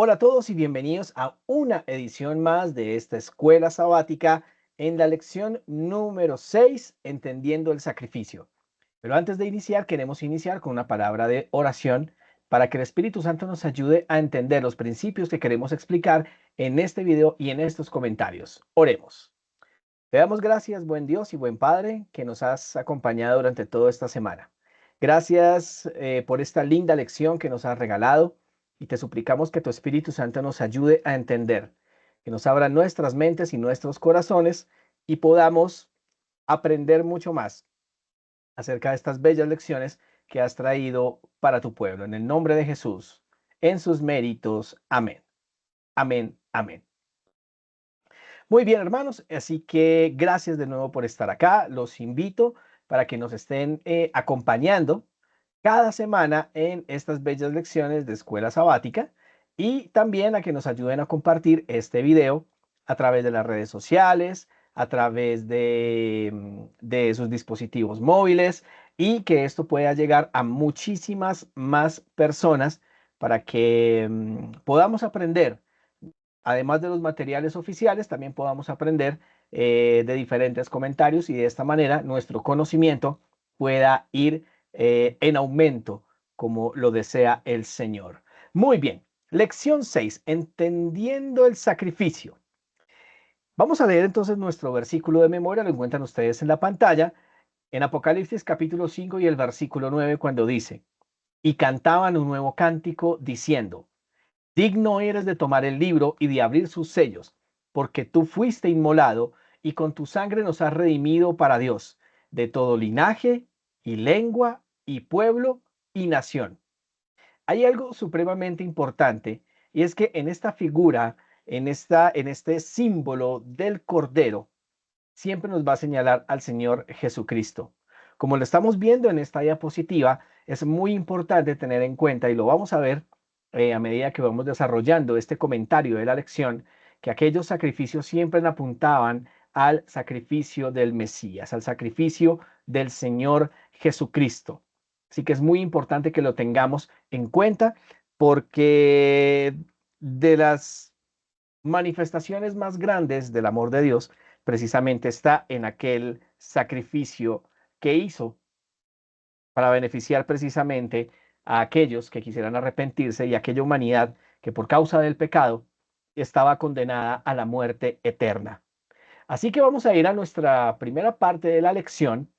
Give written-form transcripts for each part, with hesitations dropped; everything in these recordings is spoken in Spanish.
Hola a todos y bienvenidos a una edición más de esta escuela sabática en la lección número 6, Entendiendo el sacrificio. Pero antes de iniciar, queremos iniciar con una palabra de oración para que el Espíritu Santo nos ayude a entender los principios que queremos explicar en este video y en estos comentarios. Oremos. Te damos gracias, buen Dios y buen Padre, que nos has acompañado durante toda esta semana. Gracias por esta linda lección que nos has regalado y te suplicamos que tu Espíritu Santo nos ayude a entender, que nos abra nuestras mentes y nuestros corazones y podamos aprender mucho más acerca de estas bellas lecciones que has traído para tu pueblo. En el nombre de Jesús, en sus méritos. Amén. Amén. Amén. Muy bien, hermanos, así que gracias de nuevo por estar acá. Los invito para que nos estén acompañando cada semana en estas bellas lecciones de escuela sabática y también a que nos ayuden a compartir este video a través de las redes sociales, a través de sus dispositivos móviles y que esto pueda llegar a muchísimas más personas para que podamos aprender además de los materiales oficiales, también podamos aprender de diferentes comentarios y de esta manera nuestro conocimiento pueda ir en aumento como lo desea el Señor. Muy bien, lección 6, entendiendo el sacrificio. Vamos a leer entonces nuestro versículo de memoria, lo encuentran ustedes en la pantalla, en Apocalipsis capítulo 5 y el versículo 9 cuando dice, y cantaban un nuevo cántico diciendo, digno eres de tomar el libro y de abrir sus sellos, porque tú fuiste inmolado y con tu sangre nos has redimido para Dios, de todo linaje y lengua y pueblo y nación. Hay algo supremamente importante y es que en esta figura, en este símbolo del Cordero, siempre nos va a señalar al Señor Jesucristo. Como lo estamos viendo en esta diapositiva, es muy importante tener en cuenta, y lo vamos a ver a medida que vamos desarrollando este comentario de la lección, que aquellos sacrificios siempre apuntaban al sacrificio del Mesías, al sacrificio del Señor Jesucristo. Así que es muy importante que lo tengamos en cuenta porque de las manifestaciones más grandes del amor de Dios precisamente está en aquel sacrificio que hizo para beneficiar precisamente a aquellos que quisieran arrepentirse y a aquella humanidad que por causa del pecado estaba condenada a la muerte eterna. Así que vamos a ir a nuestra primera parte de la lección,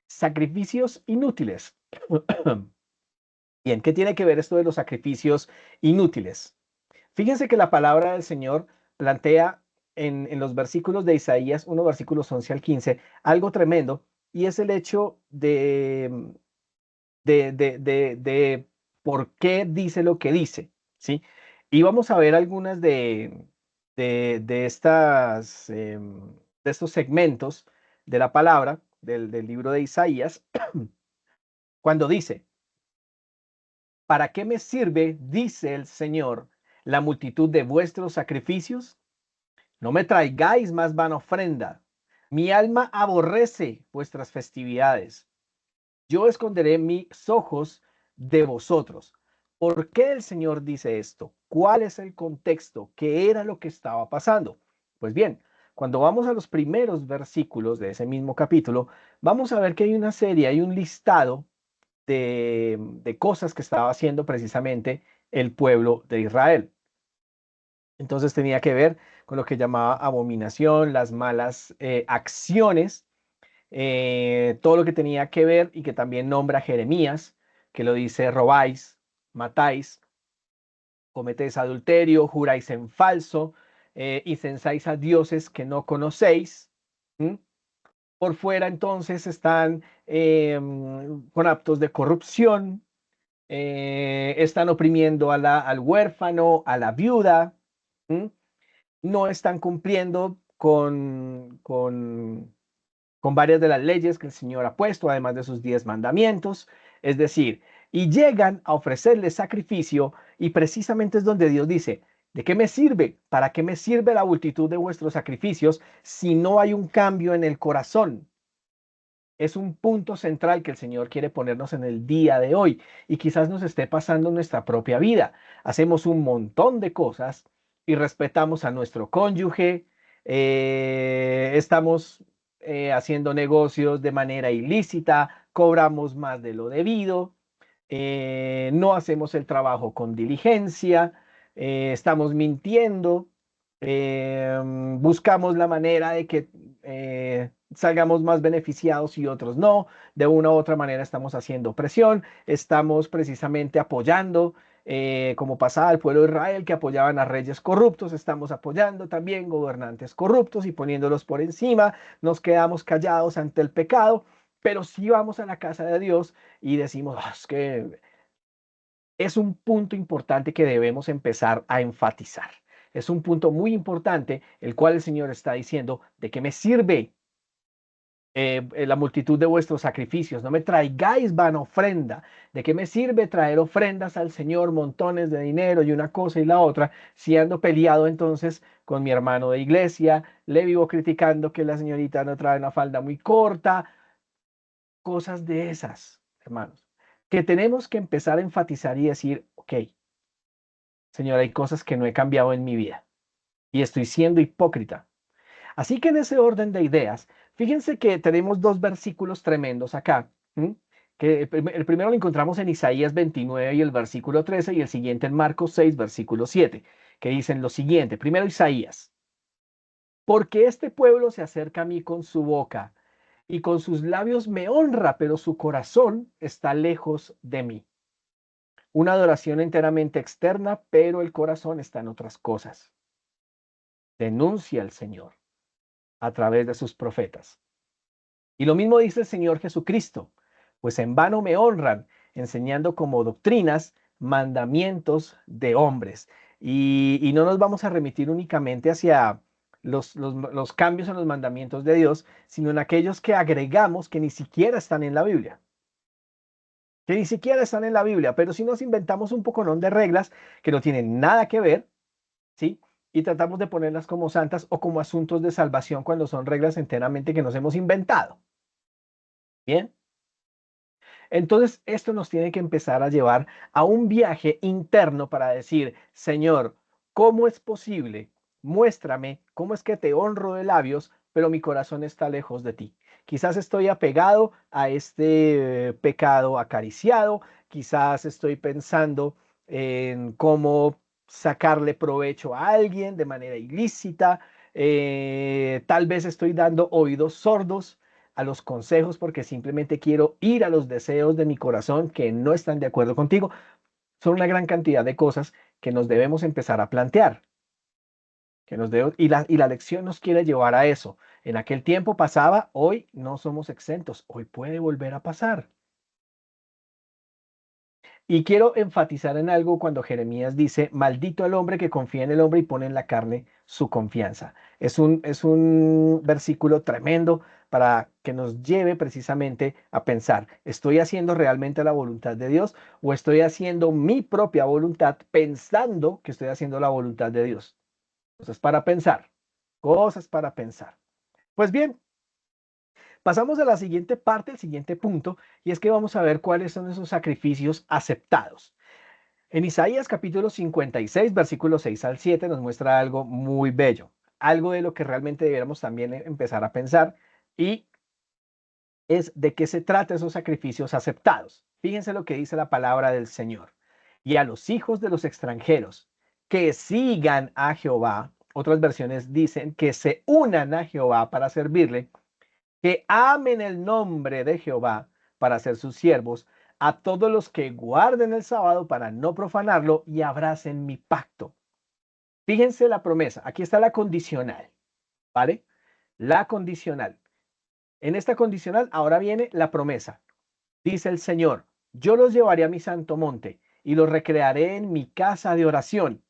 sacrificios inútiles. Bien, ¿qué tiene que ver esto de los sacrificios inútiles? Fíjense que la palabra del Señor plantea en los versículos de Isaías 1, versículos 11 al 15, algo tremendo, y es el hecho de por qué dice lo que dice, ¿sí? Y vamos a ver algunas de estas, de estos segmentos de la palabra del libro de Isaías, cuando dice, ¿para qué me sirve, dice el Señor, la multitud de vuestros sacrificios? No me traigáis más vana ofrenda. Mi alma aborrece vuestras festividades. Yo esconderé mis ojos de vosotros. ¿Por qué el Señor dice esto? ¿Cuál es el contexto? ¿Qué era lo que estaba pasando? Pues bien, cuando vamos a los primeros versículos de ese mismo capítulo, vamos a ver que hay una serie, hay un listado de cosas que estaba haciendo precisamente el pueblo de Israel. Entonces tenía que ver con lo que llamaba abominación, las malas acciones, todo lo que tenía que ver y que también nombra Jeremías, que lo dice: robáis, matáis, cometéis adulterio, juráis en falso y censáis a dioses que no conocéis. ¿Mm? Por fuera entonces están con actos de corrupción, están oprimiendo al huérfano, a la viuda. ¿Mm? No están cumpliendo con varias de las leyes que el Señor ha puesto, además de sus 10 mandamientos. Es decir, y llegan a ofrecerle sacrificio y precisamente es donde Dios dice, ¿de qué me sirve? ¿Para qué me sirve la multitud de vuestros sacrificios si no hay un cambio en el corazón? Es un punto central que el Señor quiere ponernos en el día de hoy y quizás nos esté pasando en nuestra propia vida. Hacemos un montón de cosas y respetamos a nuestro cónyuge, estamos haciendo negocios de manera ilícita, cobramos más de lo debido, no hacemos el trabajo con diligencia, estamos mintiendo, buscamos la manera de que salgamos más beneficiados y otros no. De una u otra manera estamos haciendo presión, estamos precisamente apoyando, como pasaba el pueblo de Israel que apoyaban a reyes corruptos, estamos apoyando también gobernantes corruptos y poniéndolos por encima, nos quedamos callados ante el pecado, pero si vamos a la casa de Dios y decimos, es que es un punto importante que debemos empezar a enfatizar. Es un punto muy importante, el cual el Señor está diciendo, ¿de qué me sirve la multitud de vuestros sacrificios? No me traigáis vana ofrenda. ¿De qué me sirve traer ofrendas al Señor, montones de dinero y una cosa y la otra, si ando peleado entonces con mi hermano de iglesia, le vivo criticando que la señorita no trae una falda muy corta, cosas de esas, hermanos, que tenemos que empezar a enfatizar y decir, ok, Señor, hay cosas que no he cambiado en mi vida y estoy siendo hipócrita. Así que en ese orden de ideas, fíjense que tenemos dos versículos tremendos acá. ¿M? Que el primero lo encontramos en Isaías 29 y el versículo 13 y el siguiente en Marcos 6, versículo 7, que dicen lo siguiente. Primero Isaías, porque este pueblo se acerca a mí con su boca y con sus labios me honra, pero su corazón está lejos de mí. Una adoración enteramente externa, pero el corazón está en otras cosas. Denuncia al Señor a través de sus profetas. Y lo mismo dice el Señor Jesucristo, pues en vano me honran, enseñando como doctrinas mandamientos de hombres. Y no nos vamos a remitir únicamente hacia los cambios en los mandamientos de Dios, sino en aquellos que agregamos que ni siquiera están en la Biblia. Que ni siquiera están en la Biblia, pero si nos inventamos un poconón de reglas que no tienen nada que ver, ¿sí? Y tratamos de ponerlas como santas o como asuntos de salvación cuando son reglas enteramente que nos hemos inventado. Bien. Entonces, esto nos tiene que empezar a llevar a un viaje interno para decir, Señor, ¿cómo es posible? Muéstrame cómo es que te honro de labios, pero mi corazón está lejos de ti. Quizás estoy apegado a este pecado acariciado, quizás estoy pensando en cómo sacarle provecho a alguien de manera ilícita, tal vez estoy dando oídos sordos a los consejos porque simplemente quiero ir a los deseos de mi corazón que no están de acuerdo contigo. Son una gran cantidad de cosas que nos debemos empezar a plantear. Y la lección nos quiere llevar a eso. En aquel tiempo pasaba, hoy no somos exentos, hoy puede volver a pasar. Y quiero enfatizar en algo cuando Jeremías dice, maldito el hombre que confía en el hombre y pone en la carne su confianza. Es un versículo tremendo para que nos lleve precisamente a pensar, ¿estoy haciendo realmente la voluntad de Dios o estoy haciendo mi propia voluntad pensando que estoy haciendo la voluntad de Dios? Cosas para pensar, cosas para pensar. Pues bien, pasamos a la siguiente parte, el siguiente punto, y es que vamos a ver cuáles son esos sacrificios aceptados. En Isaías capítulo 56, versículos 6 al 7 nos muestra algo muy bello, algo de lo que realmente debiéramos también empezar a pensar y es de qué se trata esos sacrificios aceptados. Fíjense lo que dice la palabra del Señor. Y a los hijos de los extranjeros que sigan a Jehová, otras versiones dicen que se unan a Jehová para servirle, que amen el nombre de Jehová para ser sus siervos, a todos los que guarden el sábado para no profanarlo y abracen mi pacto. Fíjense la promesa, aquí está la condicional, ¿vale? La condicional. En esta condicional ahora viene la promesa. Dice el Señor, yo los llevaré a mi santo monte y los recrearé en mi casa de oración.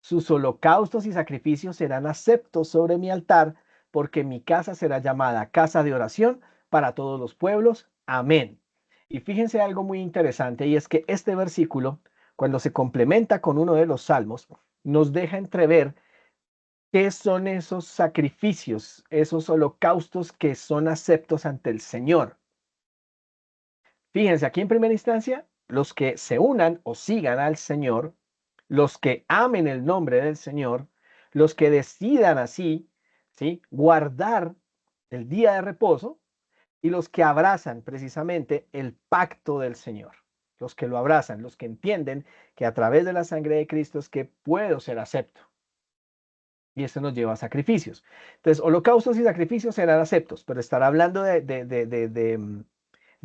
Sus holocaustos y sacrificios serán aceptos sobre mi altar, porque mi casa será llamada casa de oración para todos los pueblos. Amén. Y fíjense algo muy interesante, y es que este versículo, cuando se complementa con uno de los salmos, nos deja entrever ¿Qué son esos sacrificios, esos holocaustos que son aceptos ante el Señor? Fíjense, aquí en primera instancia, los que se unan o sigan al Señor, los que amen el nombre del Señor, los que decidan así, ¿sí? Guardar el día de reposo y los que abrazan precisamente el pacto del Señor. Los que lo abrazan, los que entienden que a través de la sangre de Cristo es que puedo ser acepto. Y esto nos lleva a sacrificios. Entonces, holocaustos y sacrificios serán aceptos, pero estará hablando de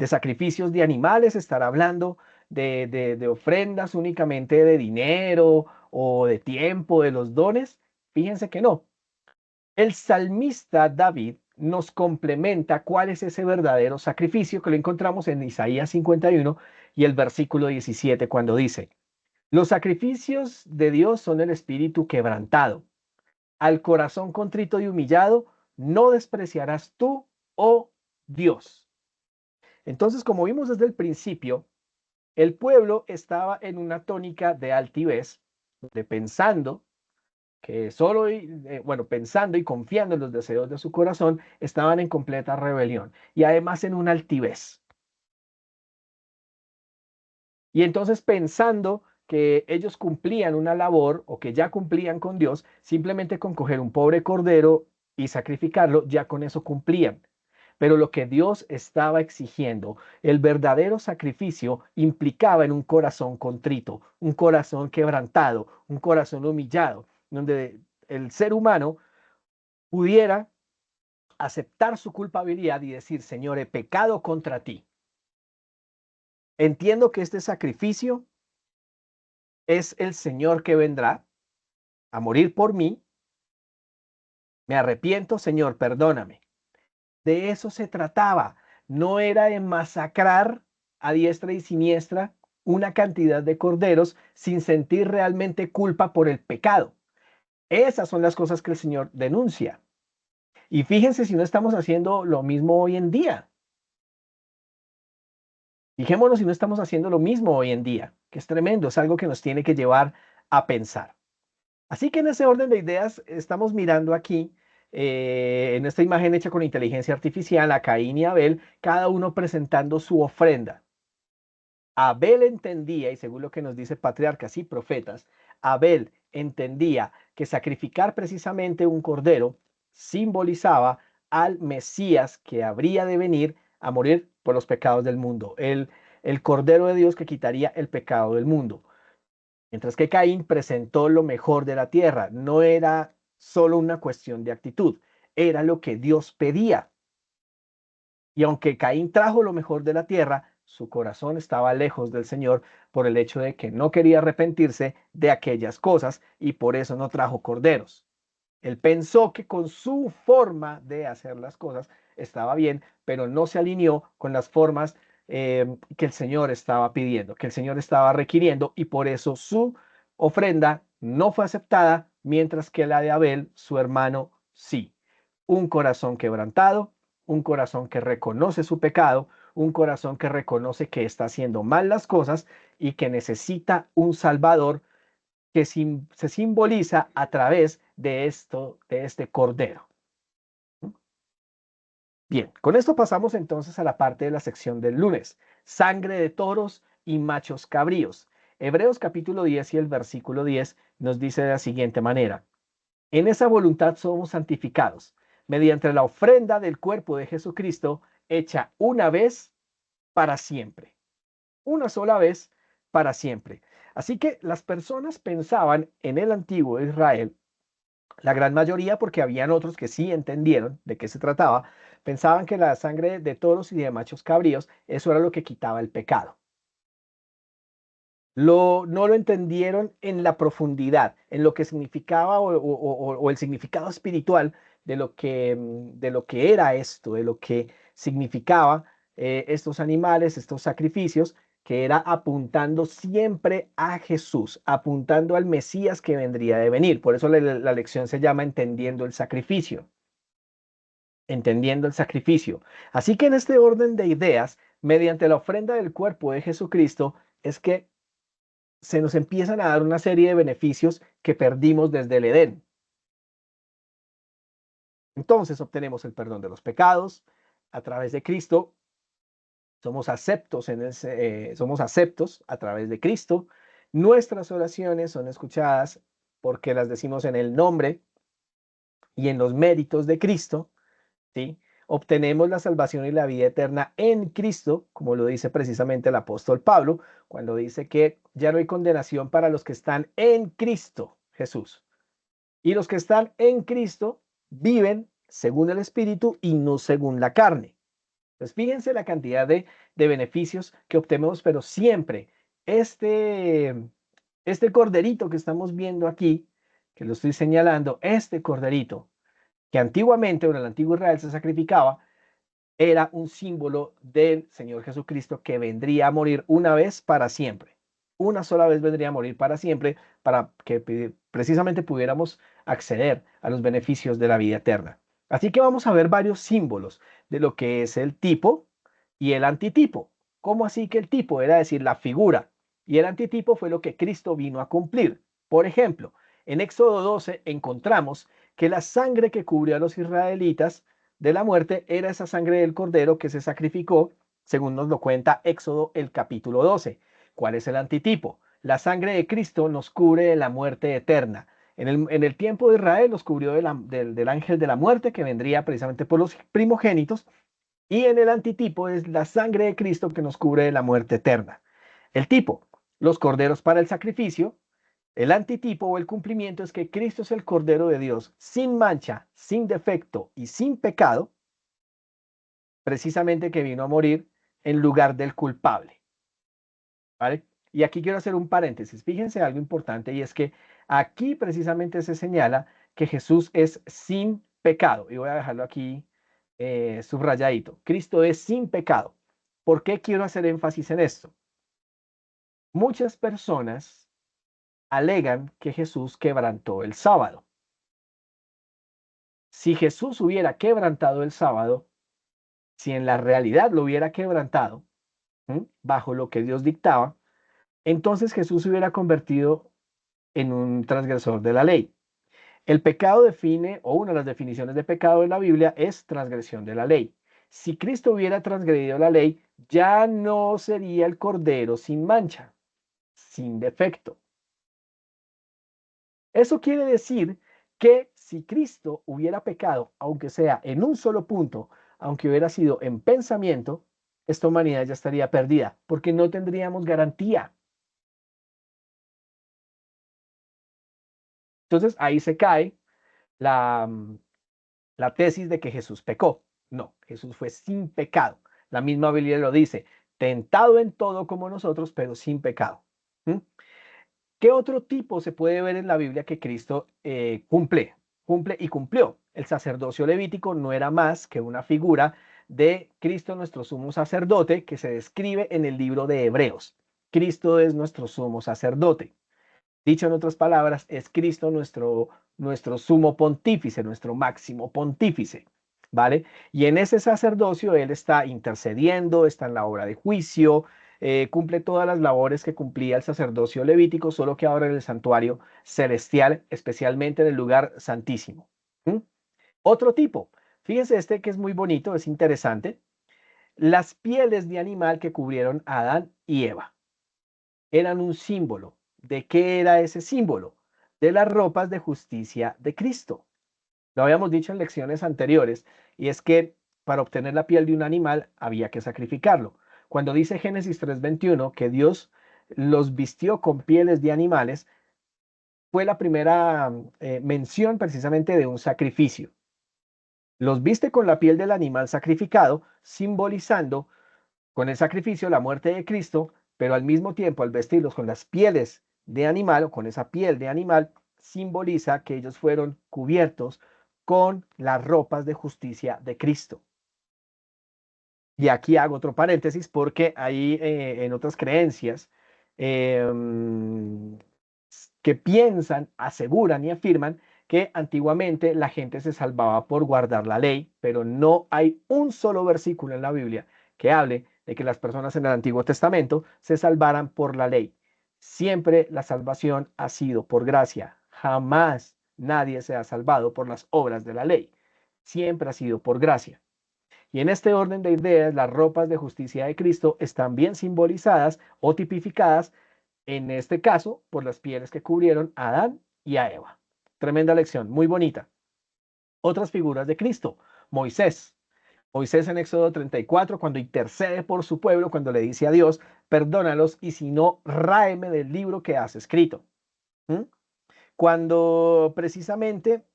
sacrificios de animales, estará hablando de ofrendas únicamente de dinero o de tiempo, de los dones. Fíjense que no. El salmista David nos complementa cuál es ese verdadero sacrificio que lo encontramos en Isaías 51 y el versículo 17 cuando dice, los sacrificios de Dios son el espíritu quebrantado. Al corazón contrito y humillado no despreciarás tú, oh Dios. Entonces, como vimos desde el principio, el pueblo estaba en una tónica de altivez, de pensando que pensando y confiando en los deseos de su corazón, estaban en completa rebelión y además en una altivez. Y entonces pensando que ellos cumplían una labor o que ya cumplían con Dios, simplemente con coger un pobre cordero y sacrificarlo, ya con eso cumplían. Pero lo que Dios estaba exigiendo, el verdadero sacrificio, implicaba en un corazón contrito, un corazón quebrantado, un corazón humillado, donde el ser humano pudiera aceptar su culpabilidad y decir, Señor, he pecado contra ti. Entiendo que este sacrificio es el Señor que vendrá a morir por mí. Me arrepiento, Señor, perdóname. De eso se trataba. No era de masacrar a diestra y siniestra una cantidad de corderos sin sentir realmente culpa por el pecado. Esas son las cosas que el Señor denuncia. Y fíjense si no estamos haciendo lo mismo hoy en día. Fijémonos si no estamos haciendo lo mismo hoy en día, que es tremendo, es algo que nos tiene que llevar a pensar. Así que en ese orden de ideas estamos mirando aquí, en esta imagen hecha con inteligencia artificial, a Caín y Abel, cada uno presentando su ofrenda. Abel entendía, y según lo que nos dice patriarcas y profetas, Abel entendía que sacrificar precisamente un cordero simbolizaba al Mesías que habría de venir a morir por los pecados del mundo, el cordero de Dios que quitaría el pecado del mundo. Mientras que Caín presentó lo mejor de la tierra, no era solo una cuestión de actitud, era lo que Dios pedía. Y aunque Caín trajo lo mejor de la tierra, su corazón estaba lejos del Señor por el hecho de que no quería arrepentirse de aquellas cosas y por eso no trajo corderos. Él pensó que con su forma de hacer las cosas estaba bien, pero no se alineó con las formas que el Señor estaba pidiendo, que el Señor estaba requiriendo, y por eso su ofrenda no fue aceptada, mientras que la de Abel, su hermano, sí. Un corazón quebrantado, un corazón que reconoce su pecado, un corazón que reconoce que está haciendo mal las cosas y que necesita un Salvador que se simboliza a través de este cordero. Bien, con esto pasamos entonces a la parte de la sección del lunes, sangre de toros y machos cabríos. Hebreos capítulo 10 y el versículo 10 nos dice de la siguiente manera: en esa voluntad somos santificados, mediante la ofrenda del cuerpo de Jesucristo, hecha una vez para siempre. Una sola vez para siempre. Así que las personas pensaban en el antiguo Israel, la gran mayoría, porque habían otros que sí entendieron de qué se trataba, pensaban que la sangre de toros y de machos cabríos, eso era lo que quitaba el pecado. No lo entendieron en la profundidad, en lo que significaba o el significado espiritual de lo que era esto, de lo que significaba estos animales, estos sacrificios, que era apuntando siempre a Jesús, apuntando al Mesías que vendría de venir. Por eso la lección se llama Entendiendo el Sacrificio. Entendiendo el sacrificio. Así que en este orden de ideas, mediante la ofrenda del cuerpo de Jesucristo, es que se nos empiezan a dar una serie de beneficios que perdimos desde el Edén. Entonces obtenemos el perdón de los pecados a través de Cristo. Somos somos aceptos a través de Cristo. Nuestras oraciones son escuchadas porque las decimos en el nombre y en los méritos de Cristo, ¿sí? Obtenemos la salvación y la vida eterna en Cristo, como lo dice precisamente el apóstol Pablo, cuando dice que ya no hay condenación para los que están en Cristo Jesús. Y los que están en Cristo viven según el Espíritu y no según la carne. Entonces, fíjense la cantidad de beneficios que obtenemos, pero siempre este, este corderito que estamos viendo aquí, que lo estoy señalando, este corderito, que antiguamente en el antiguo Israel se sacrificaba, era un símbolo del Señor Jesucristo que vendría a morir una vez para siempre. Una sola vez vendría a morir para siempre para que precisamente pudiéramos acceder a los beneficios de la vida eterna. Así que vamos a ver varios símbolos de lo que es el tipo y el antitipo. ¿Cómo así que el tipo era decir la figura y el antitipo fue lo que Cristo vino a cumplir? Por ejemplo, en Éxodo 12 encontramos que la sangre que cubrió a los israelitas de la muerte era esa sangre del cordero que se sacrificó, según nos lo cuenta Éxodo el capítulo 12. ¿Cuál es el antitipo? La sangre de Cristo nos cubre de la muerte eterna. En el tiempo de Israel nos cubrió del ángel de la muerte que vendría precisamente por los primogénitos, y en el antitipo es la sangre de Cristo que nos cubre de la muerte eterna. El tipo, los corderos para el sacrificio. El antitipo o el cumplimiento es que Cristo es el Cordero de Dios sin mancha, sin defecto y sin pecado, precisamente que vino a morir en lugar del culpable. ¿Vale? Y aquí quiero hacer un paréntesis. Fíjense algo importante y es que aquí precisamente se señala que Jesús es sin pecado. Y voy a dejarlo aquí subrayadito. Cristo es sin pecado. ¿Por qué quiero hacer énfasis en esto? Muchas personas alegan que Jesús quebrantó el sábado. Si Jesús hubiera quebrantado el sábado, si en la realidad lo hubiera quebrantado, bajo lo que Dios dictaba, entonces Jesús se hubiera convertido en un transgresor de la ley. El pecado define, o una de las definiciones de pecado en la Biblia es transgresión de la ley. Si Cristo hubiera transgredido la ley, ya no sería el cordero sin mancha, sin defecto. Eso quiere decir que si Cristo hubiera pecado, aunque sea en un solo punto, aunque hubiera sido en pensamiento, esta humanidad ya estaría perdida, porque no tendríamos garantía. Entonces ahí se cae la, la tesis de que Jesús pecó. No, Jesús fue sin pecado. La misma Biblia lo dice, tentado en todo como nosotros, pero sin pecado. ¿Mm? ¿Qué otro tipo se puede ver en la Biblia que Cristo cumple y cumplió? El sacerdocio levítico no era más que una figura de Cristo nuestro sumo sacerdote que se describe en el libro de Hebreos. Cristo es nuestro sumo sacerdote. Dicho en otras palabras, es Cristo nuestro sumo pontífice, nuestro máximo pontífice, ¿vale? Y en ese sacerdocio Él está intercediendo, está en la obra de juicio, cumple todas las labores que cumplía el sacerdocio levítico, solo que ahora en el santuario celestial, especialmente en el lugar santísimo. ¿Mm? Otro tipo, fíjense este que es muy bonito, es interesante, las pieles de animal que cubrieron a Adán y Eva eran un símbolo. ¿De qué era ese símbolo? De las ropas de justicia de Cristo. Lo habíamos dicho en lecciones anteriores, y es que para obtener la piel de un animal había que sacrificarlo. Cuando dice Génesis 3:21 que Dios los vistió con pieles de animales, fue la primera mención precisamente de un sacrificio. Los viste con la piel del animal sacrificado, simbolizando con el sacrificio la muerte de Cristo, pero al mismo tiempo al vestirlos con las pieles de animal o con esa piel de animal, simboliza que ellos fueron cubiertos con las ropas de justicia de Cristo. Y aquí hago otro paréntesis porque hay en otras creencias eh, que piensan, aseguran y afirman que antiguamente la gente se salvaba por guardar la ley, pero no hay un solo versículo en la Biblia que hable de que las personas en el Antiguo Testamento se salvaran por la ley. Siempre la salvación ha sido por gracia. Jamás nadie se ha salvado por las obras de la ley. siempre ha sido por gracia. Y en este orden de ideas, las ropas de justicia de Cristo están bien simbolizadas o tipificadas, en este caso, por las pieles que cubrieron a Adán y a Eva. Tremenda lección, muy bonita. Otras figuras de Cristo. Moisés. Moisés en Éxodo 34, cuando intercede por su pueblo, cuando le dice a Dios, perdónalos y si no, ráeme del libro que has escrito. ¿Mm? Cuando precisamente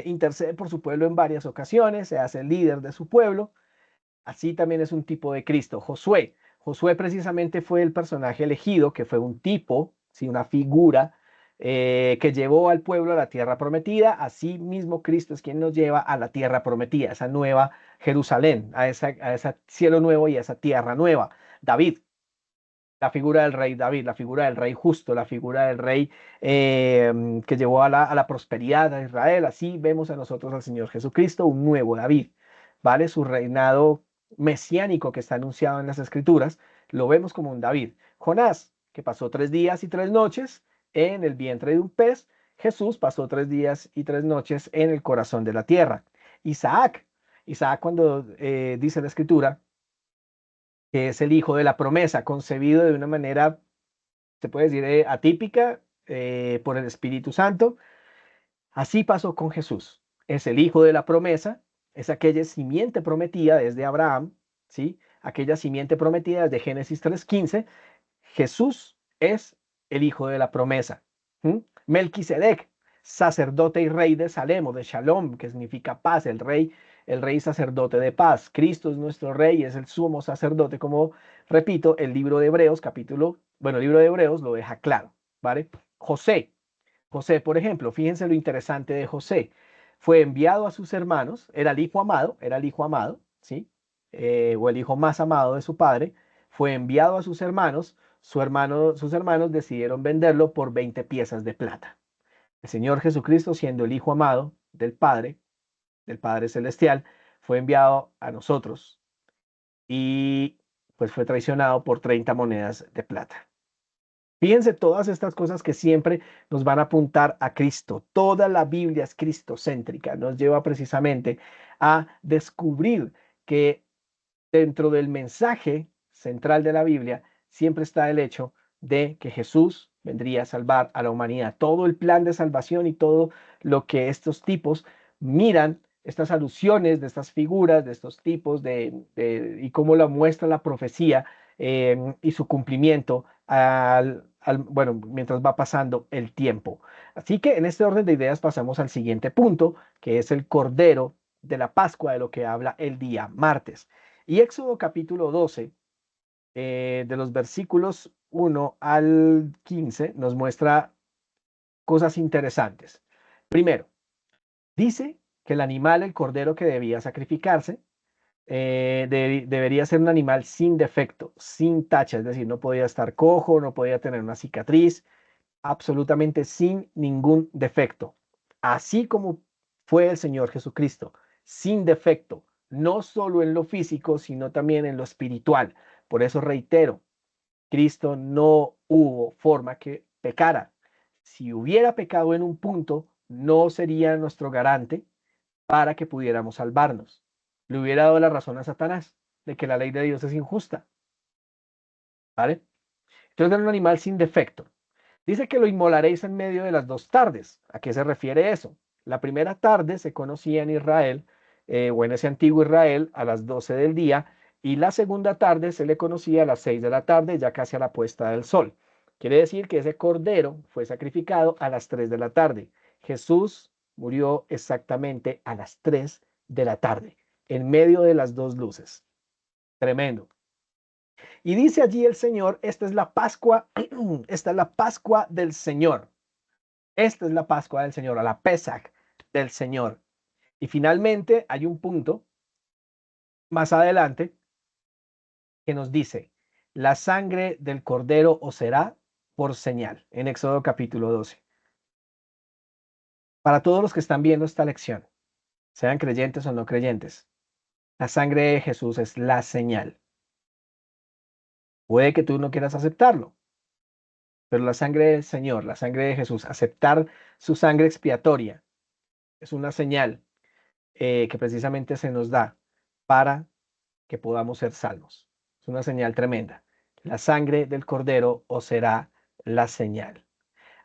intercede por su pueblo en varias ocasiones, se hace el líder de su pueblo. Así también es un tipo de Cristo. Josué. Josué precisamente fue el personaje elegido, que fue un tipo, ¿sí? Una figura que llevó al pueblo a la tierra prometida. Así mismo Cristo es quien nos lleva a la tierra prometida, esa nueva Jerusalén, a ese cielo nuevo y a esa tierra nueva. David, la figura del rey David, la figura del rey justo, la figura del rey que llevó a la prosperidad a Israel. Así vemos a nosotros al Señor Jesucristo, un nuevo David, ¿vale? Su reinado mesiánico que está anunciado en las Escrituras, lo vemos como un David. Jonás, que pasó 3 días y 3 noches en el vientre de un pez. Jesús pasó 3 días y 3 noches en el corazón de la tierra. Isaac, Isaac cuando dice la Escritura, que es el hijo de la promesa, concebido de una manera, se puede decir, atípica por el Espíritu Santo. Así pasó con Jesús. Es el hijo de la promesa, es aquella simiente prometida desde Abraham, ¿sí? Aquella simiente prometida desde Génesis 3:15. Jesús es el hijo de la promesa. ¿Mm? Melquisedec, sacerdote y rey de Salem o de Shalom, que significa paz, el rey sacerdote de paz. Cristo es nuestro rey, es el sumo sacerdote, como repito, el libro de Hebreos, el libro de Hebreos lo deja claro, ¿vale? José, José, por ejemplo, fíjense lo interesante de José. Fue enviado a sus hermanos, era el hijo amado, ¿sí? O el hijo más amado de su padre. Fue enviado a sus hermanos, sus hermanos decidieron venderlo por 20 piezas de plata. El Señor Jesucristo, siendo el hijo amado del Padre Celestial, fue enviado a nosotros y pues fue traicionado por 30 monedas de plata. Fíjense todas estas cosas que siempre nos van a apuntar a Cristo. Toda la Biblia es cristocéntrica. Nos lleva precisamente a descubrir que dentro del mensaje central de la Biblia siempre está el hecho de que Jesús vendría a salvar a la humanidad. Todo el plan de salvación y todo lo que estos tipos miran, estas alusiones de estas figuras, de estos tipos, y cómo la muestra la profecía y su cumplimiento bueno, mientras va pasando el tiempo. Así que en este orden de ideas pasamos al siguiente punto, que es el Cordero de la Pascua, de lo que habla el día martes. Y Éxodo capítulo 12, de los versículos 1 al 15, nos muestra cosas interesantes. Primero, dice que el animal, el cordero que debía sacrificarse, debería ser un animal sin defecto, sin tacha, es decir, no podía estar cojo, no podía tener una cicatriz, absolutamente sin ningún defecto. Así como fue el Señor Jesucristo, sin defecto, no solo en lo físico, sino también en lo espiritual. Por eso reitero, Cristo no hubo forma que pecara. Si hubiera pecado en un punto, no sería nuestro garante para que pudiéramos salvarnos. Le hubiera dado la razón a Satanás de que la ley de Dios es injusta. ¿Vale? Entonces era un animal sin defecto. Dice que lo inmolaréis en medio de las 2 tardes. ¿A qué se refiere eso? La primera tarde se conocía en Israel, o en ese antiguo Israel, a las 12 del día, y la segunda tarde se le conocía a las 6 de la tarde, ya casi a la puesta del sol. Quiere decir que ese cordero fue sacrificado a las 3 de la tarde. Jesús murió exactamente a las 3 de la tarde, en medio de las dos luces. Tremendo. Y dice allí el Señor, esta es la Pascua, esta es la Pascua del Señor. Esta es la Pascua del Señor, a la Pesach del Señor. Y finalmente hay un punto más adelante que nos dice, la sangre del cordero os será por señal, en Éxodo capítulo 12. Para todos los que están viendo esta lección, sean creyentes o no creyentes, la sangre de Jesús es la señal. Puede que tú no quieras aceptarlo, pero la sangre del Señor, la sangre de Jesús, aceptar su sangre expiatoria, es una señal que precisamente se nos da para que podamos ser salvos. Es una señal tremenda. La sangre del Cordero os será la señal.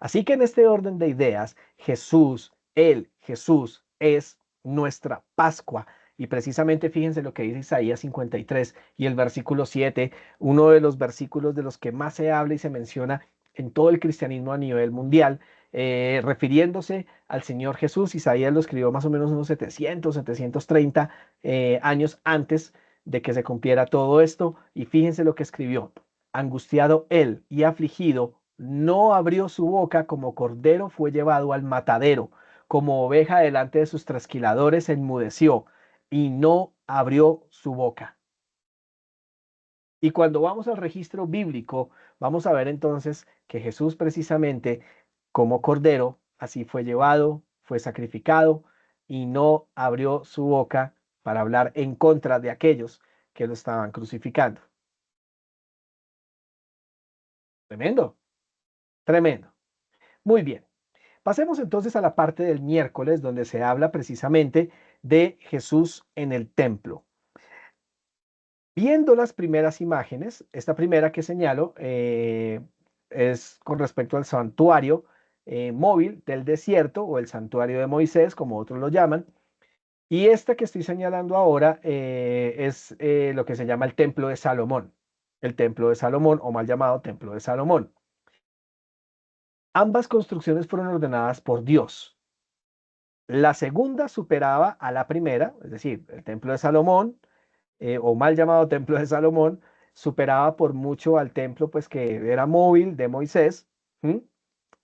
Así que en este orden de ideas, Jesús es nuestra Pascua. Y precisamente fíjense lo que dice Isaías 53 y el versículo 7, uno de los versículos de los que más se habla y se menciona en todo el cristianismo a nivel mundial, refiriéndose al Señor Jesús. Isaías lo escribió más o menos unos 730 años antes de que se cumpliera todo esto. Y fíjense lo que escribió: angustiado él y afligido, no abrió su boca, como cordero fue llevado al matadero, como oveja delante de sus trasquiladores enmudeció y no abrió su boca. Y cuando vamos al registro bíblico, vamos a ver entonces que Jesús precisamente como cordero, así fue llevado, fue sacrificado y no abrió su boca para hablar en contra de aquellos que lo estaban crucificando. Tremendo, tremendo. Muy bien. Pasemos entonces a la parte del miércoles, donde se habla precisamente de Jesús en el templo. Viendo las primeras imágenes, esta primera que señalo es con respecto al santuario móvil del desierto, o el santuario de Moisés, como otros lo llaman. Y esta que estoy señalando ahora es lo que se llama el templo de Salomón. El templo de Salomón, o mal llamado templo de Salomón. Ambas construcciones fueron ordenadas por Dios. La segunda superaba a la primera, es decir, el templo de Salomón, o mal llamado templo de Salomón, superaba por mucho al templo pues que era móvil de Moisés.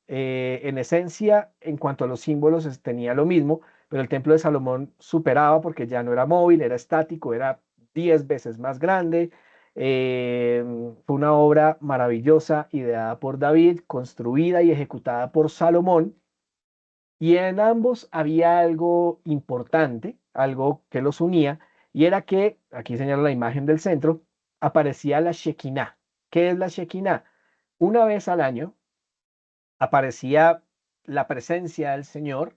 En esencia, en cuanto a los símbolos, tenía lo mismo, pero el templo de Salomón superaba porque ya no era móvil, era estático, era 10 veces más grande. Fue una obra maravillosa, ideada por David, construida y ejecutada por Salomón. Y en ambos había algo importante, algo que los unía, y era que, aquí señalo la imagen del centro, aparecía la Shekinah. ¿Qué es la Shekinah? Una vez al año aparecía la presencia del Señor,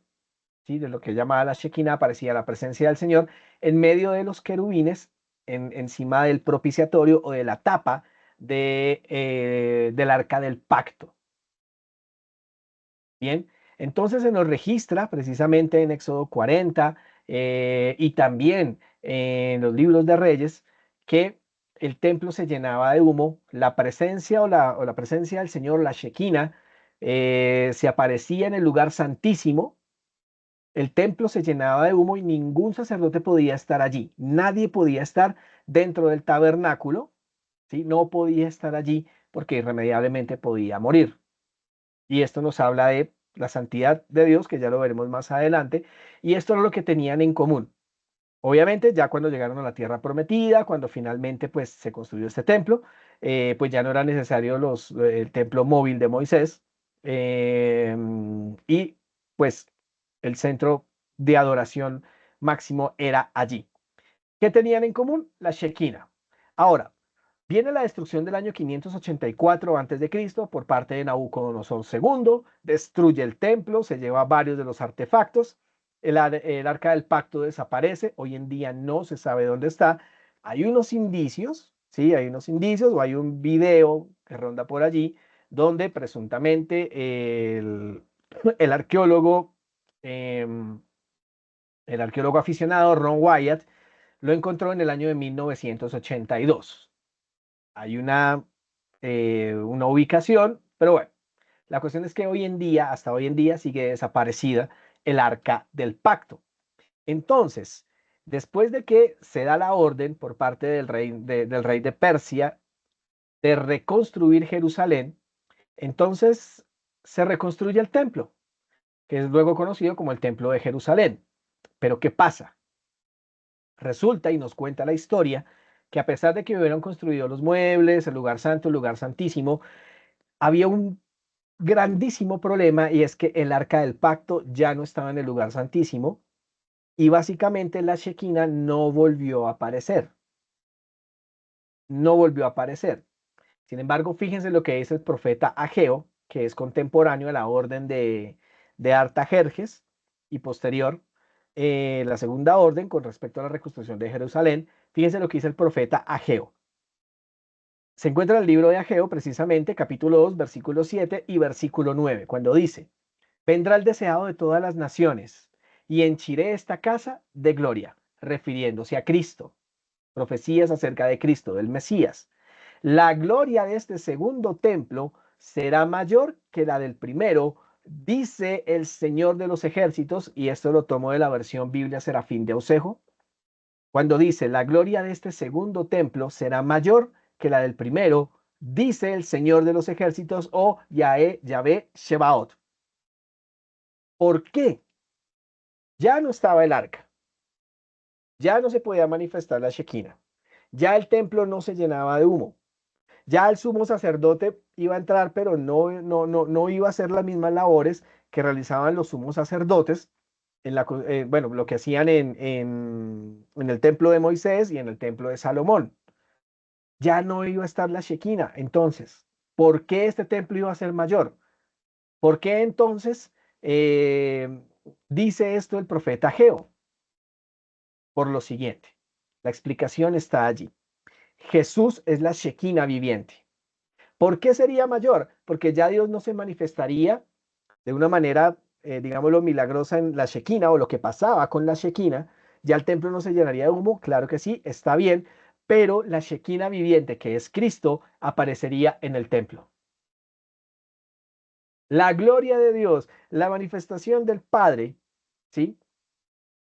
¿sí? De lo que llamaba la Shekinah, aparecía la presencia del Señor en medio de los querubines, encima del propiciatorio o de la tapa del arca del pacto. Bien, entonces se nos registra precisamente en Éxodo 40 y también en los libros de Reyes que el templo se llenaba de humo, la presencia o la presencia del Señor, la Shekinah, se aparecía en el lugar santísimo, el templo se llenaba de humo y ningún sacerdote podía estar allí, nadie podía estar dentro del tabernáculo, ¿sí? No podía estar allí porque irremediablemente podía morir. Y esto nos habla de la santidad de Dios, que ya lo veremos más adelante, y esto era lo que tenían en común. Obviamente, ya cuando llegaron a la tierra prometida, cuando finalmente pues se construyó este templo, pues ya no era necesario el templo móvil de Moisés, y pues el centro de adoración máximo era allí. ¿Qué tenían en común? La Shekinah. Ahora, viene la destrucción del año 584 a.C. por parte de Nabucodonosor II, destruye el templo, se lleva varios de los artefactos, el arca del pacto desaparece, hoy en día no se sabe dónde está. Hay unos indicios, ¿sí? Hay unos indicios, o hay un video que ronda por allí donde presuntamente el arqueólogo, em, el arqueólogo aficionado Ron Wyatt lo encontró en el año de 1982. Hay una ubicación, pero bueno, la cuestión es que hoy en día, hasta hoy en día, sigue desaparecida el arca del pacto. Entonces, después de que se da la orden por parte del rey de Persia de reconstruir Jerusalén, entonces se reconstruye el templo, que es luego conocido como el Templo de Jerusalén. Pero ¿qué pasa? Resulta, y nos cuenta la historia, que a pesar de que hubieran construido los muebles, el lugar santo, el lugar santísimo, había un grandísimo problema, y es que el arca del pacto ya no estaba en el lugar santísimo y básicamente la Shekinah no volvió a aparecer. No volvió a aparecer. Sin embargo, fíjense lo que dice el profeta Ageo, que es contemporáneo a la orden de Artajerjes y posterior. la segunda orden con respecto a la reconstrucción de Jerusalén, fíjense lo que dice el profeta Ageo. Se encuentra en el libro de Ageo, precisamente, capítulo 2, versículo 7 y versículo 9, cuando dice: vendrá el deseado de todas las naciones y henchiré esta casa de gloria, refiriéndose a Cristo. Profecías acerca de Cristo, del Mesías. La gloria de este segundo templo será mayor que la del primero, dice el Señor de los ejércitos, y esto lo tomo de la versión Biblia Serafín de Osejo, cuando dice: la gloria de este segundo templo será mayor que la del primero, dice el Señor de los ejércitos, o Yahvé Shebaot. ¿Por qué? Ya no estaba el arca, ya no se podía manifestar la Shekinah, ya el templo no se llenaba de humo, ya el sumo sacerdote iba a entrar, pero no iba a hacer las mismas labores que realizaban los sumos sacerdotes, bueno, lo que hacían en el templo de Moisés y en el templo de Salomón. Ya no iba a estar la Shekinah. Entonces, ¿por qué este templo iba a ser mayor? ¿Por qué entonces dice esto el profeta Ageo? Por lo siguiente, la explicación está allí. Jesús es la Shekinah viviente. ¿Por qué sería mayor? Porque ya Dios no se manifestaría de una manera, digámoslo, milagrosa en la Shekinah, o lo que pasaba con la Shekinah. Ya el templo no se llenaría de humo, claro que sí, está bien, pero la Shekinah viviente, que es Cristo, aparecería en el templo. La gloria de Dios, la manifestación del Padre, ¿sí?,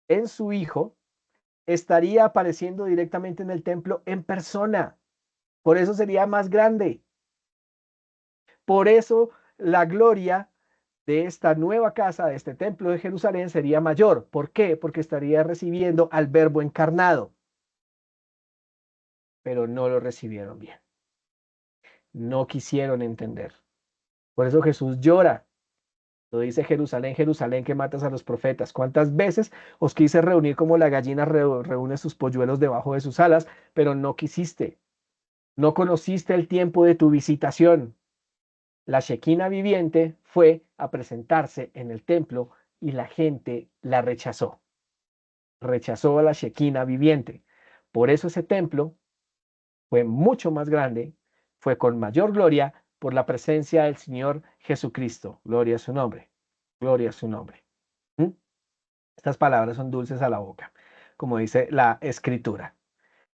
en su Hijo, estaría apareciendo directamente en el templo en persona. Por eso sería más grande. Por eso la gloria de esta nueva casa, de este templo de Jerusalén, sería mayor. ¿Por qué? Porque estaría recibiendo al Verbo encarnado. Pero no lo recibieron bien. No quisieron entender. Por eso Jesús llora. Lo dice: Jerusalén, Jerusalén, que matas a los profetas. ¿Cuántas veces os quise reunir como la gallina reúne sus polluelos debajo de sus alas, pero no quisiste? No conociste el tiempo de tu visitación. La Shekinah viviente fue a presentarse en el templo y la gente la rechazó. Rechazó a la Shekinah viviente. Por eso ese templo fue mucho más grande, fue con mayor gloria por la presencia del Señor Jesucristo. Gloria a su nombre. Gloria a su nombre. ¿Mm? Estas palabras son dulces a la boca, como dice la Escritura.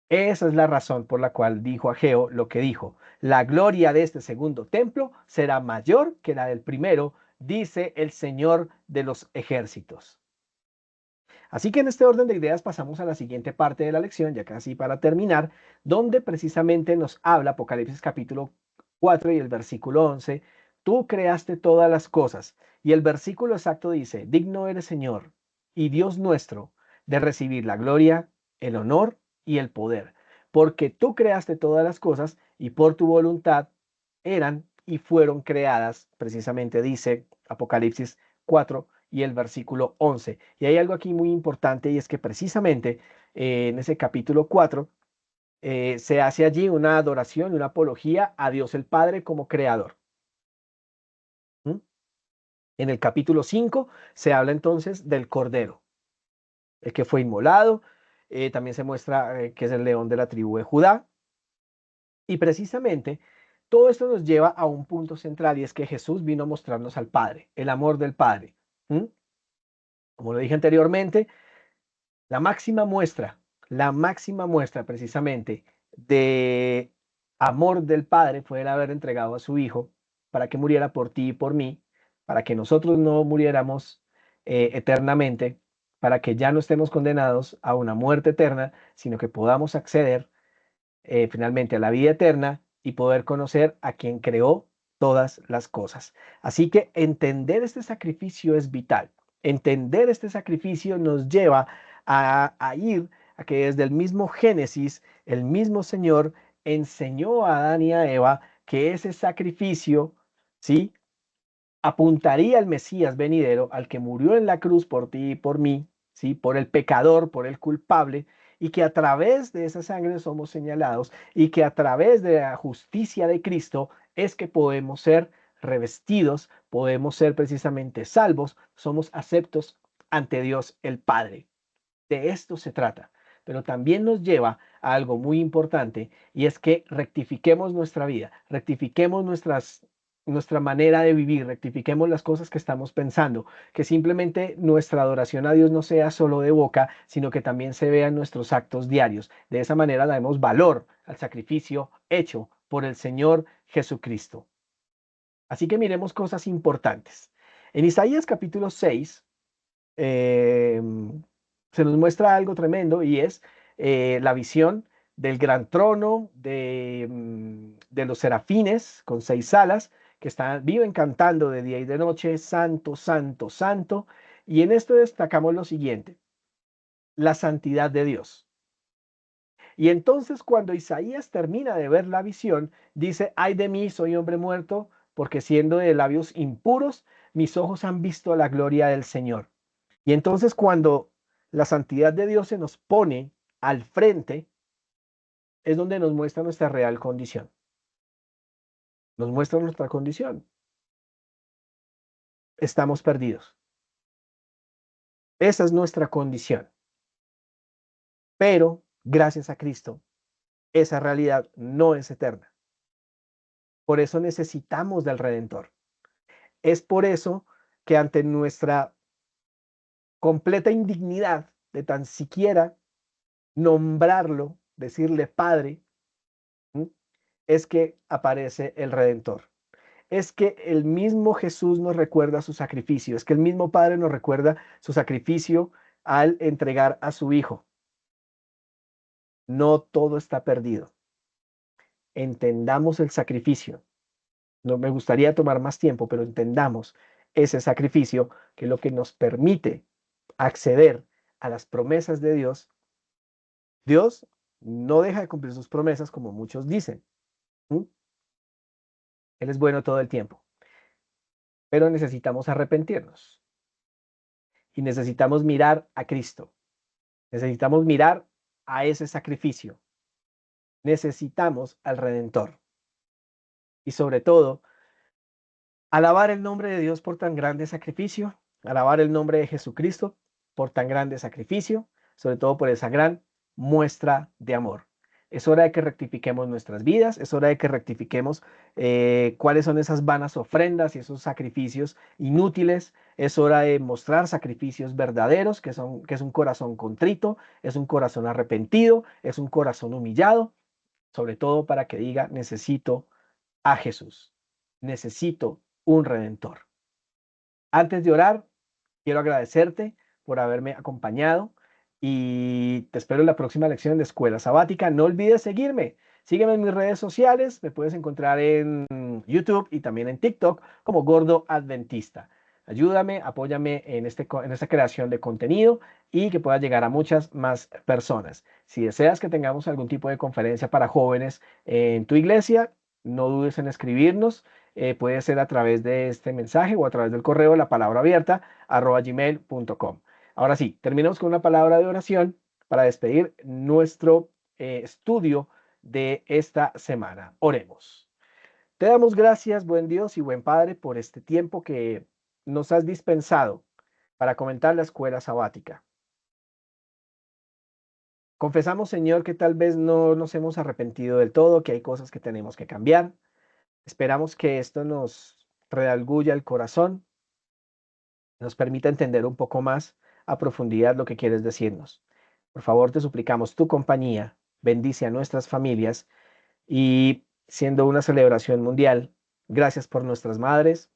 Esa es la razón por la cual dijo Ageo lo que dijo: la gloria de este segundo templo será mayor que la del primero, dice el Señor de los ejércitos. Así que en este orden de ideas pasamos a la siguiente parte de la lección, ya casi para terminar, donde precisamente nos habla Apocalipsis capítulo 4 y el versículo 11. Tú creaste todas las cosas. Y el versículo exacto dice: digno eres, Señor y Dios nuestro, de recibir la gloria, el honor y el poder, porque tú creaste todas las cosas y por tu voluntad eran y fueron creadas. Precisamente dice Apocalipsis 4 y el versículo 11. Y hay algo aquí muy importante, y es que precisamente en ese capítulo 4 se hace allí una adoración y una apología a Dios el Padre como creador. ¿Mm? En el capítulo 5 se habla entonces del Cordero, el que fue inmolado. También se muestra que es el león de la tribu de Judá. Y precisamente todo esto nos lleva a un punto central, y es que Jesús vino a mostrarnos al Padre, el amor del Padre. ¿Mm? Como lo dije anteriormente, la máxima muestra precisamente de amor del Padre fue el haber entregado a su Hijo para que muriera por ti y por mí, para que nosotros no muriéramos eternamente, para que ya no estemos condenados a una muerte eterna, sino que podamos acceder finalmente a la vida eterna y poder conocer a quien creó todas las cosas. Así que entender este sacrificio es vital. Entender este sacrificio nos lleva a ir a que desde el mismo Génesis, el mismo Señor enseñó a Adán y a Eva que ese sacrificio, ¿sí?, apuntaría al Mesías venidero, al que murió en la cruz por ti y por mí, ¿sí?, por el pecador, por el culpable, y que a través de esa sangre somos señalados, y que a través de la justicia de Cristo es que podemos ser revestidos, podemos ser precisamente salvos, somos aceptos ante Dios el Padre. De esto se trata, pero también nos lleva a algo muy importante y es que rectifiquemos nuestra vida, rectifiquemos nuestra manera de vivir, rectifiquemos las cosas que estamos pensando, que simplemente nuestra adoración a Dios no sea solo de boca, sino que también se vea en nuestros actos diarios. De esa manera damos valor al sacrificio hecho por el Señor Jesucristo. Así que miremos cosas importantes. En Isaías capítulo 6, eh, se nos muestra algo tremendo y es la visión del gran trono de los serafines con 6 alas que viven cantando de día y de noche, santo, santo, santo. Y en esto destacamos lo siguiente, la santidad de Dios. Y entonces cuando Isaías termina de ver la visión, dice, ay de mí, soy hombre muerto, porque siendo de labios impuros, mis ojos han visto la gloria del Señor. Y entonces cuando la santidad de Dios se nos pone al frente, es donde nos muestra nuestra real condición. Nos muestra nuestra condición. Estamos perdidos. Esa es nuestra condición. Pero, gracias a Cristo, esa realidad no es eterna. Por eso necesitamos del Redentor. Es por eso que ante nuestra completa indignidad de tan siquiera nombrarlo, decirle Padre, es que aparece el Redentor. Es que el mismo Jesús nos recuerda su sacrificio, es que el mismo Padre nos recuerda su sacrificio al entregar a su Hijo. No todo está perdido. Entendamos el sacrificio. No me gustaría tomar más tiempo, pero entendamos ese sacrificio que es lo que nos permite acceder a las promesas de Dios. Dios no deja de cumplir sus promesas como muchos dicen. Él es bueno todo el tiempo, pero necesitamos arrepentirnos y necesitamos mirar a Cristo. Necesitamos mirar a ese sacrificio. Necesitamos al Redentor. Y sobre todo, alabar el nombre de Dios por tan grande sacrificio, alabar el nombre de Jesucristo por tan grande sacrificio, sobre todo por esa gran muestra de amor. Es hora de que rectifiquemos nuestras vidas, es hora de que rectifiquemos cuáles son esas vanas ofrendas y esos sacrificios inútiles. Es hora de mostrar sacrificios verdaderos, que es un corazón contrito, es un corazón arrepentido, es un corazón humillado, sobre todo para que diga, necesito a Jesús, necesito un redentor. Antes de orar, quiero agradecerte por haberme acompañado y te espero en la próxima lección de Escuela Sabática. No olvides seguirme. Sígueme en mis redes sociales. Me puedes encontrar en YouTube y también en TikTok como Gordo Adventista. Ayúdame, apóyame en esta creación de contenido y que pueda llegar a muchas más personas. Si deseas que tengamos algún tipo de conferencia para jóvenes en tu iglesia, no dudes en escribirnos. Puede ser a través de este mensaje o a través del correo la palabra abierta @gmail.com. Ahora sí, terminamos con una palabra de oración para despedir nuestro estudio de esta semana. Oremos. Te damos gracias, buen Dios y buen Padre, por este tiempo que nos has dispensado para comentar la escuela sabática. Confesamos, Señor, que tal vez no nos hemos arrepentido del todo, que hay cosas que tenemos que cambiar. Esperamos que esto nos redarguya el corazón, nos permita entender un poco más a profundidad lo que quieres decirnos. Por favor, te suplicamos tu compañía, bendice a nuestras familias y siendo una celebración mundial, gracias por nuestras madres,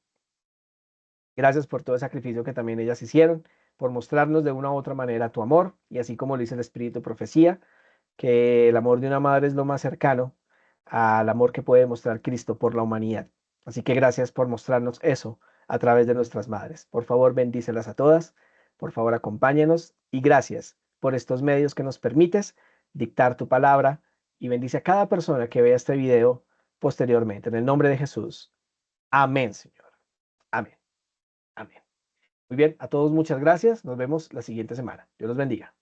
gracias por todo el sacrificio que también ellas hicieron, por mostrarnos de una u otra manera tu amor y así como lo dice el Espíritu Profecía, que el amor de una madre es lo más cercano al amor que puede mostrar Cristo por la humanidad. Así que gracias por mostrarnos eso a través de nuestras madres. Por favor, bendícelas a todas. Por favor, acompáñanos y gracias por estos medios que nos permites dictar tu palabra y bendice a cada persona que vea este video posteriormente. En el nombre de Jesús. Amén, Señor. Amén. Amén. Muy bien, a todos muchas gracias. Nos vemos la siguiente semana. Dios los bendiga.